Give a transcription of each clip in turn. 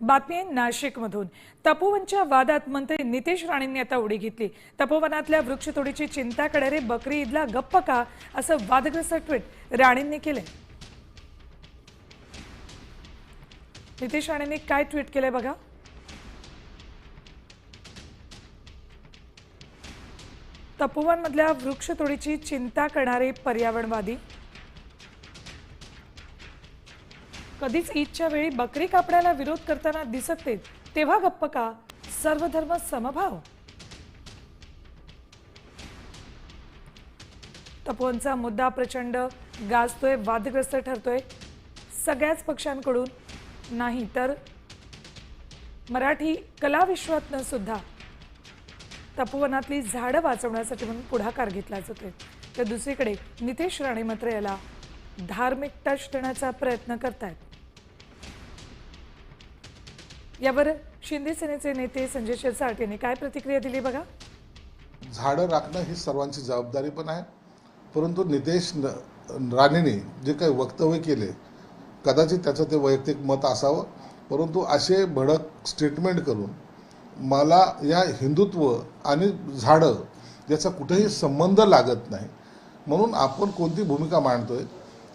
बातमी आहे नाशिकमधून। तपोवनच्या वादात मंत्री नितेश राणेंनी आता उडी घेतली। तपोवनातल्या वृक्षतोडीची चिंता करणारे बकरी ईदला गप्प का असं वादग्रस्त ट्विट राणेंनी केले। नितेश राणेंनी काय ट्विट केलंय बघा। तपोवनमधल्या वृक्षतोडीची चिंता करणारे पर्यावरणवादी, कधीच ईदच्या वेळी बकरी कापण्याला विरोध करताना दिसत नाहीत, तेव्हा गप्प का? सर्वधर्म समभाव। तपोवनचा मुद्दा प्रचंड गाजतोय, वादग्रस्त ठरतोय। सगळ्याच पक्षांकडून नाही तर मराठी कला विश्वातनं सुद्धा तपोवनातली झाडं वाचवण्यासाठी म्हणून पुढाकार घेतला जातोय। तर दुसरीकडे नितेश राणे मात्र याला धार्मिक टच देण्याचा प्रयत्न करतायत। यावर शिंदे सेनेचे नेते संजय शिरसाट यांनी काय प्रतिक्रिया दिली बघा। झाडं राखणं ही सर्वांची जबाबदारी पण आहे, परंतु नितेश राणेंनी जे काही वक्तव्य केले कदाचित त्याचं ते वैयक्तिक मत असावं, परंतु असे भडक स्टेटमेंट करून मला या हिंदुत्व आणि झाडं याचा कुठेही संबंध लागत नाही, म्हणून आपण कोणती भूमिका मांडतोय,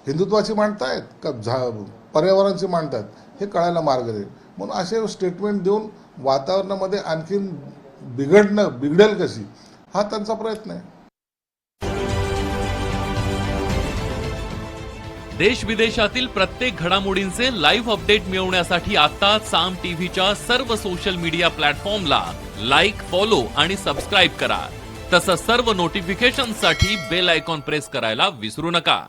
हिंदुत्वाची मांडतायत का पर्यावरणाची मांडतायत हे कळायला मार्ग देईल। म्हणून असे स्टेटमेंट देऊन वातावरणामध्ये आणखीन बिघडेल कशी हा त्यांचा प्रयत्न आहे। देश विदेशातील प्रत्येक घडामोडींचे लाईव्ह अपडेट मिळवण्यासाठी आता साम टीव्हीच्या सर्व सोशल मीडिया प्लॅटफॉर्मला लाईक, फॉलो आणि सबस्क्राईब करा। तसंच सर्व नोटिफिकेशनसाठी बेल आयकॉन प्रेस करायला विसरू नका।